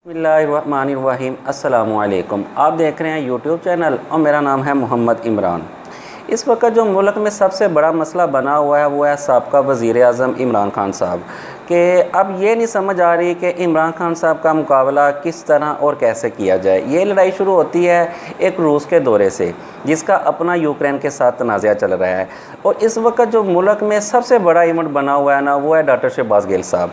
बिस्मिल्लाहिर्रहमानिर्रहीम। अस्सलामुअलैकुम। आप देख रहे हैं यूट्यूब चैनल और मेरा नाम है मोहम्मद इमरान। इस वक्त जो मुल्क में सबसे बड़ा मसला बना हुआ है वो है साबका वज़ीर आज़म इमरान खान साहब कि अब ये नहीं समझ आ रही कि इमरान खान साहब का मुकाबला किस तरह और कैसे किया जाए। ये लड़ाई शुरू होती है एक रूस के दौरे से जिसका अपना यूक्रेन के साथ तनाज़ा चल रहा है, और इस वक्त जो मुल्क में सबसे बड़ा इवेंट बना हुआ है ना वो है डॉक्टर शहबाज गिल साहब।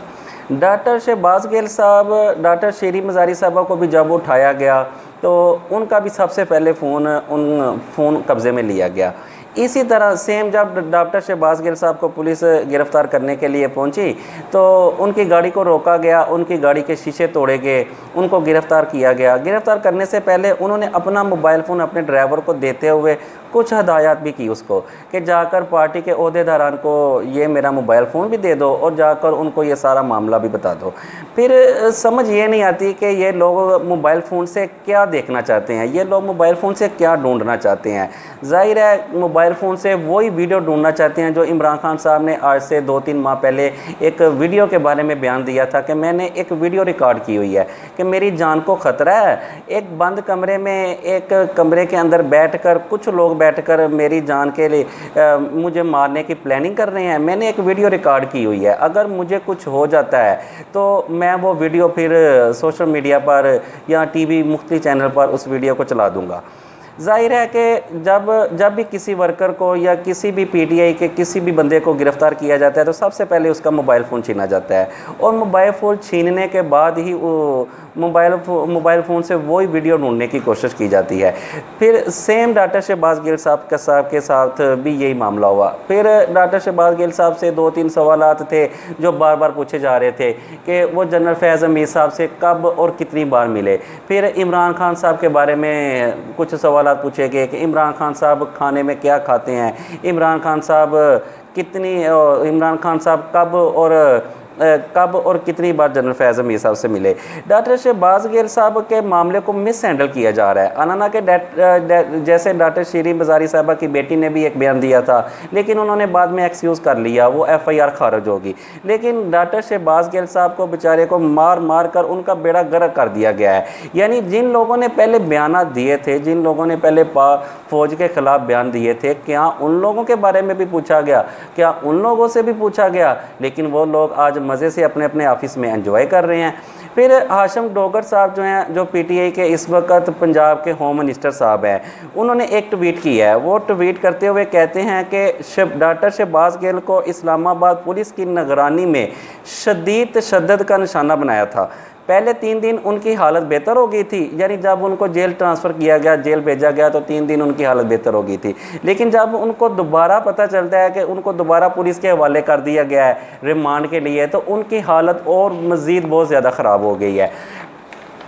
डॉक्टर शहबाज गिल साहब, डॉक्टर शीरीन मज़ारी साहबा को भी जब उठाया गया तो उनका भी सबसे पहले फ़ोन कब्ज़े में लिया गया। इसी तरह सेम जब डॉक्टर शहबाज गिल साहब को पुलिस गिरफ़्तार करने के लिए पहुंची तो उनकी गाड़ी को रोका गया, उनकी गाड़ी के शीशे तोड़े गए, उनको गिरफ़्तार किया गया। गिरफ़्तार करने से पहले उन्होंने अपना मोबाइल फ़ोन अपने ड्राइवर को देते हुए कुछ हदायत भी की उसको कि जाकर पार्टी के ओहदेदारान को ये मेरा मोबाइल फ़ोन भी दे दो और जाकर उनको ये सारा मामला भी बता दो। फिर समझ ये नहीं आती कि ये लोग मोबाइल फ़ोन से क्या देखना चाहते हैं, ये लोग मोबाइल फ़ोन से क्या ढूंढना चाहते हैं। ज़ाहिर है मोबाइल फ़ोन से वही वीडियो ढूंढना चाहते हैं जो इमरान खान साहब ने आज से 2-3 माह पहले एक वीडियो के बारे में बयान दिया था कि मैंने एक वीडियो रिकॉर्ड की हुई है कि मेरी जान को ख़तरा है। एक बंद कमरे में, एक कमरे के अंदर बैठकर कुछ लोग बैठकर मेरी जान के लिए मुझे मारने की प्लानिंग कर रहे हैं। मैंने एक वीडियो रिकॉर्ड की हुई है, अगर मुझे कुछ हो जाता है तो मैं वो वीडियो फिर सोशल मीडिया पर या टीवी मुख्तलिफ चैनल पर उस वीडियो को चला दूँगा। ज़ाहिर है कि जब भी किसी वर्कर को या किसी भी पीटीआई के किसी भी बंदे को गिरफ़्तार किया जाता है तो सबसे पहले उसका मोबाइल फ़ोन छीना जाता है, और मोबाइल फ़ोन छीनने के बाद ही वो मोबाइल फ़ोन से वही वीडियो ढूंढने की कोशिश की जाती है। फिर सेम डॉक्टर शहबाज गिल साहब के साथ भी यही मामला हुआ। फिर डॉक्टर शहबाज गिल साहब से 2-3 सवालात थे जो बार बार पूछे जा रहे थे कि वो जनरल फैज़ हमीद साहब से कब और कितनी बार मिले। फिर इमरान खान साहब के बारे में कुछ सवाल पूछे गए कि इमरान खान साहब खाने में क्या खाते हैं, इमरान खान साहब कब और कितनी बार जनरल फैज़ हमीद साहब से मिले। डॉक्टर शहबाज गिल साहब के मामले को मिस हैंडल किया जा रहा है। अनाना के जैसे डॉक्टर शीरीन मज़ारी साहबा की बेटी ने भी एक बयान दिया था, लेकिन उन्होंने बाद में एक्सक्यूज़ कर लिया, वो FIR खारिज होगी। लेकिन डॉक्टर शहबाज गिल साहब को बेचारे को मार कर उनका बेड़ा गर्क कर दिया गया है। यानी जिन लोगों ने पहले बयान दिए थे, जिन लोगों ने पहले फ़ौज के ख़िलाफ़ बयान दिए थे, क्या उन लोगों के बारे में भी पूछा गया? क्या उन लोगों से भी पूछा गया? लेकिन वो लोग आज मज़े से अपने अपने ऑफिस में एंजॉय कर रहे हैं। फिर हाशिम डोगर साहब जो हैं, जो PTI के इस वक्त पंजाब के होम मिनिस्टर साहब हैं, उन्होंने एक ट्वीट किया है। वो ट्वीट करते हुए कहते हैं कि डॉक्टर शहबाज गिल को इस्लामाबाद पुलिस की निगरानी में शदीद तशद्दुद का निशाना बनाया था। पहले 3 दिन उनकी हालत बेहतर हो गई थी, यानी जब उनको जेल ट्रांसफ़र किया गया, जेल भेजा गया तो 3 दिन उनकी हालत बेहतर हो गई थी। लेकिन जब उनको दोबारा पता चलता है कि उनको दोबारा पुलिस के हवाले कर दिया गया है रिमांड के लिए, तो उनकी हालत और मज़ीद बहुत ज़्यादा ख़राब हो गई है।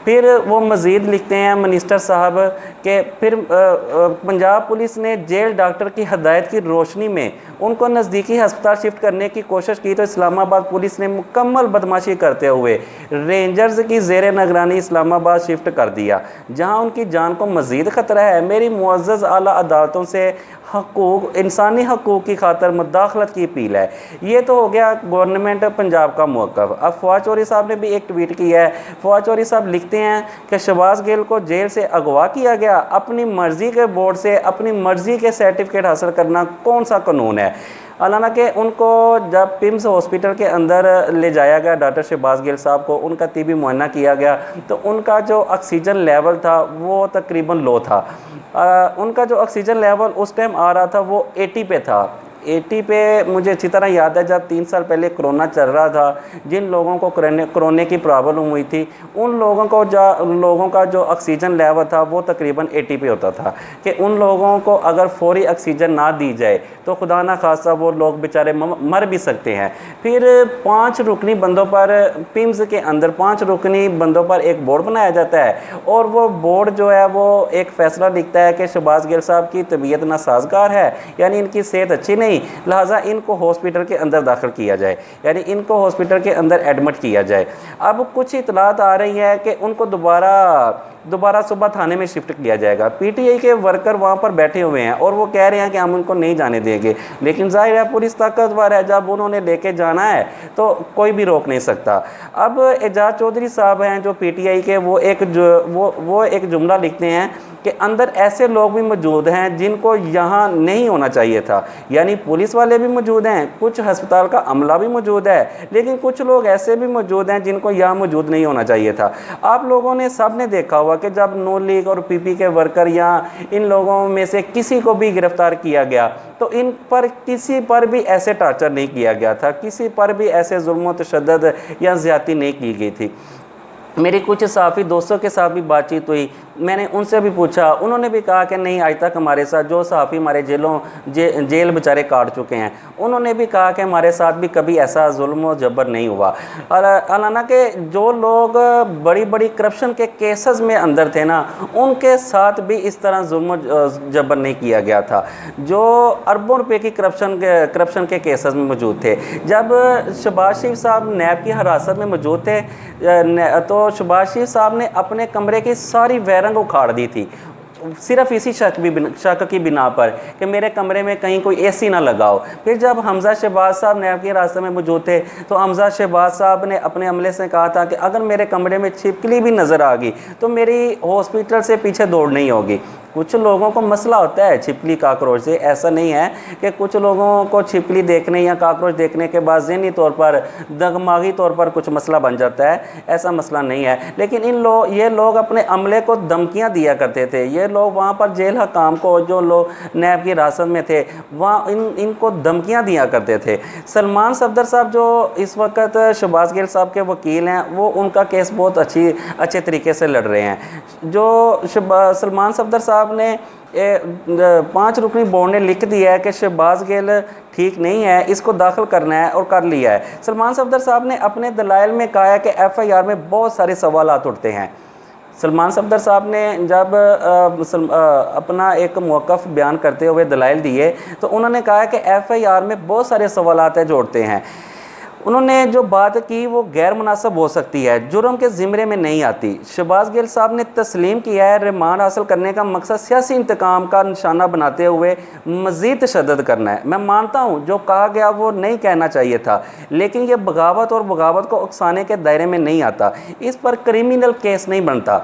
फिर वो मज़ीद लिखते हैं मिनिस्टर साहब कि फिर पंजाब पुलिस ने जेल डॉक्टर की हदायत की रोशनी में उनको नज़दीकी हस्पताल शिफ्ट करने की कोशिश की तो इस्लामाबाद पुलिस ने मुकम्मल बदमाशी करते हुए रेंजर्स की ज़ेर निगरानी इस्लामाबाद शिफ्ट कर दिया, जहां उनकी जान को मज़ीद ख़तरा है। मेरी मुअज़्ज़ज़ आला अदालतों से इंसानी हकूक़ की खातर मुदाखलत की अपील है। ये तो हो गया गवर्नमेंट पंजाब का मौक़िफ़। अब फवाद चौधरी साहब ने भी एक ट्वीट किया है। फवाद चौधरी साहब लिखते हैं कि शहबाज गिल को जेल से अगवा किया गया, अपनी मर्ज़ी के बोर्ड से अपनी मर्ज़ी के सर्टिफिकेट हासिल करना कौन सा कानून है। हालांकि कि उनको जब पिम्स हॉस्पिटल के अंदर ले जाया गया डॉक्टर शहबाज गिल साहब को, उनका तिबी मुआयना किया गया तो उनका जो ऑक्सीजन लेवल था वो तकरीबन लो था। उनका जो ऑक्सीजन लेवल उस टाइम आ रहा था वो 80 पे था। 80 पे मुझे अच्छी तरह याद है जब 3 साल पहले कोरोना चल रहा था, जिन लोगों को कोरोना की प्रॉब्लम हुई थी उन लोगों का जो ऑक्सीजन लेवल था वो तकरीबन 80 पे होता था कि उन लोगों को अगर फौरी ऑक्सीजन ना दी जाए तो खुदा ना खास्ता वो लोग बेचारे मर भी सकते हैं। फिर 5 रुकनी बंदों पर पिम्स के अंदर 5 रुकनी बंदों पर एक बोर्ड बनाया जाता है, और वो बोर्ड जो है वो एक फ़ैसला लिखता है कि शहबाज गिल साहब की तबीयत नासाजगार है, यानी इनकी सेहत अच्छी नहीं, नहीं, लिहाजा इनको हॉस्पिटल के अंदर दाखिल किया जाए, यानी इनको हॉस्पिटल के अंदर एडमिट किया जाए। अब कुछ इतलात आ रही है कि उनको दोबारा सुबह थाने में शिफ्ट किया जाएगा। पीटीआई के वर्कर वहाँ पर बैठे हुए हैं और वो कह रहे हैं कि हम उनको नहीं जाने देंगे, लेकिन जाहिर है पुलिस ताकतवर है, जब उन्होंने लेके जाना है तो कोई भी रोक नहीं सकता। अब एजाज चौधरी साहब हैं जो पीटीआई के, वो एक जुमला लिखते हैं कि अंदर ऐसे लोग भी मौजूद हैं जिनको यहाँ नहीं होना चाहिए था, यानी पुलिस वाले भी मौजूद हैं, कुछ अस्पताल का अमला भी मौजूद है, लेकिन कुछ लोग ऐसे भी मौजूद हैं जिनको यहाँ मौजूद नहीं होना चाहिए था। आप लोगों ने सब ने देखा हुआ कि जब नून लीग और पीपी के वर्कर या इन लोगों में से किसी को भी गिरफ्तार किया गया तो इन पर किसी पर भी ऐसे टार्चर नहीं किया गया था, किसी पर भी ऐसे जुल्म तशद्दुद या ज़्यादती नहीं की गई थी। मेरी कुछ सहाफ़ी दोस्तों के साथ भी बातचीत हुई, मैंने उनसे भी पूछा, उन्होंने भी कहा कि नहीं, आज तक हमारे साथ जो सहाफ़ी हमारे जेल बेचारे काट चुके हैं, उन्होंने भी कहा कि हमारे साथ भी कभी ऐसा जुल्म और जबर नहीं हुआ। और हालांकि जो लोग बड़ी बड़ी करप्शन के केसेस में अंदर थे ना, उनके साथ भी इस तरह जुल्म जबर नहीं किया गया था, जो अरबों रुपए की करप्शन के केसेस में मौजूद थे। जब शहबाज शरीफ साहब नैब की हिरासत में मौजूद थे तो शहबाज शरीफ साहब ने अपने कमरे की सारी वायरिंग उखाड़ दी थी, सिर्फ इसी शक की बिना पर कि मेरे कमरे में कहीं कोई एसी ना लगाओ। फिर जब हमजा शहबाज साहब नैब के रास्ते में मौजूद थे तो हमजा शहबाज साहब ने अपने अमले से कहा था कि अगर मेरे कमरे में छिपकली भी नज़र आ गई तो मेरी हॉस्पिटल से पीछे दौड़ नहीं होगी। कुछ लोगों को मसला होता है छिपकली काकरोच से, ऐसा नहीं है कि कुछ लोगों को छिपकली देखने या काकरोच देखने के बाद ज़हनी तौर पर, दिमागी तौर पर कुछ मसला बन जाता है, ऐसा मसला नहीं है। लेकिन ये लोग अपने अमले को धमकियां दिया करते थे, ये लोग वहाँ पर जेल हकाम को, जो लोग नैब की हिरासत में थे, वहाँ इनको धमकियाँ दिया करते थे। सलमान सफदर साहब जो इस वक्त शहबाज गिल साहब के वकील हैं, वो उनका केस बहुत अच्छे तरीके से लड़ रहे हैं। जो सलमान सफदर साहब ने 5 रुकनी बोर्ड ने लिख दिया है कि शहबाज गिल ठीक नहीं है, इसको दाखिल करना है, और कर लिया है। सलमान सफदर साहब ने अपने दलाइल में कहा है कि FIR में बहुत सारे सवालात उठते हैं। सलमान सफदर साहब ने जब अपना एक मौक़िफ़ बयान करते हुए दलाइल दिए तो उन्होंने कहा कि FIR में बहुत सारे सवालात हैं जो उठते हैं। उन्होंने जो बात की वो गैर मुनासिब हो सकती है, जुर्म के ज़िम्रे में नहीं आती। शहबाज गिल साहब ने तस्लीम किया है रिमांड हासिल करने का मकसद सियासी इंतकाम का निशाना बनाते हुए मज़ीद तशद्दुद करना है। मैं मानता हूँ जो कहा गया वो नहीं कहना चाहिए था, लेकिन ये बगावत और बगावत को उकसाने के दायरे में नहीं आता, इस पर क्रिमिनल केस नहीं बनता।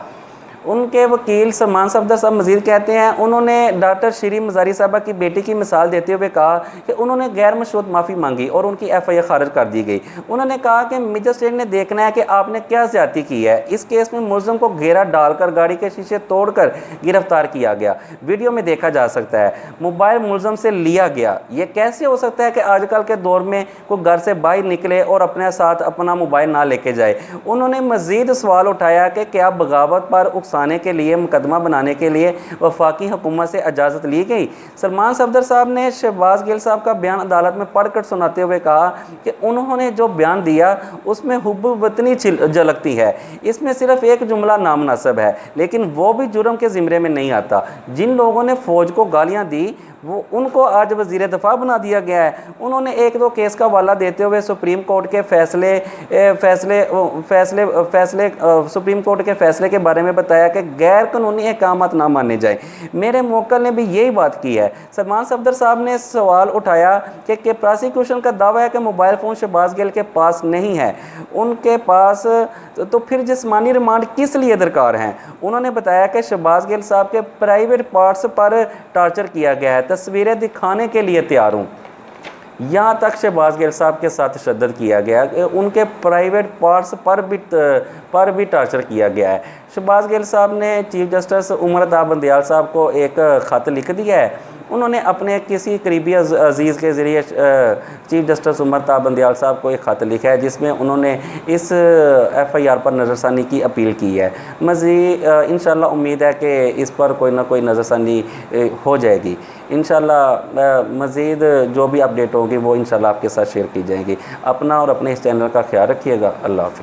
उनके वकील सलमान सफदर साहब मज़ीद कहते हैं, उन्होंने डॉक्टर शीरीन मज़ारी साहबा की बेटी की मिसाल देते हुए कहा कि उन्होंने गैर मशरूत माफ़ी मांगी और उनकी FIR खारिज कर दी गई। उन्होंने कहा कि मजिस्ट्रेट ने देखना है कि आपने क्या ज़्यादती की है। इस केस में मुलज़िम को घेरा डालकर गाड़ी के शीशे तोड़कर गिरफ्तार किया गया, वीडियो में देखा जा सकता है। मोबाइल मुलज़िम से लिया गया। ये कैसे हो सकता है कि आजकल के दौर में कोई घर से बाहर निकले और अपने साथ अपना मोबाइल ना लेके जाए। उन्होंने मज़ीद सवाल उठाया कि क्या बगावत पर उकसाने के लिए, मुकदमा बनाने के लिए वफाकी हुकूमत से इजाज़त ली गई। सलमान सफदर साहब ने शहबाज गिल साहब का बयान अदालत में पढ़कर सुनाते हुए कहा कि उन्होंने जो बयान दिया उसमें हुब्ब वतनी झलकती है, इसमें सिर्फ एक जुमला नामुनासिब है, लेकिन वो भी जुर्म के ज़िम्रे में नहीं आता। जिन लोगों ने फ़ौज को गालियाँ दी वो उनको आज वज़ीर दफ़ा बना दिया गया है। उन्होंने 1-2 केस का हवाला देते हुए सुप्रीम कोर्ट के सुप्रीम कोर्ट के फ़ैसले के बारे में बताया कि गैर कानूनी अहकामात ना माने जाए। मेरे मोक्कल ने भी यही बात की है। सलमान सफदर साहब ने सवाल उठाया कि प्रोसिक्यूशन का दावा है कि मोबाइल फ़ोन शहबाज गिल के पास नहीं है, उनके पास तो फिर जिस्मानी रिमांड किस लिए दरकार हैं। उन्होंने बताया कि शहबाज गिल साहब के प्राइवेट पार्ट्स पर टार्चर किया गया है, तस्वीरें दिखाने के लिए तैयार हूँ। यहाँ तक शहबाज गिल साहब के साथ तशद्दुद किया गया कि उनके प्राइवेट पार्ट्स पर भी टार्चर किया गया है। शहबाज गिल साहब ने चीफ जस्टिस उमर अता बंदयाल साहब को एक ख़त लिख दिया है। उन्होंने अपने किसी करीबी अजीज़ के ज़रिए चीफ जस्टिस उमर अता बंदयाल साहब को एक ख़त लिखा है जिसमें उन्होंने इस FIR पर नज़रसानी की अपील की है। मज़ीद इंशाअल्लाह उम्मीद है कि इस पर कोई ना कोई नज़रसानी हो जाएगी। इंशाअल्लाह मज़ीद जो भी अपडेट होगी वो इंशाअल्लाह आपके साथ शेयर की जाएगी। अपना और अपने इस चैनल का ख्याल रखिएगा। अल्लाह हाफ़िज़।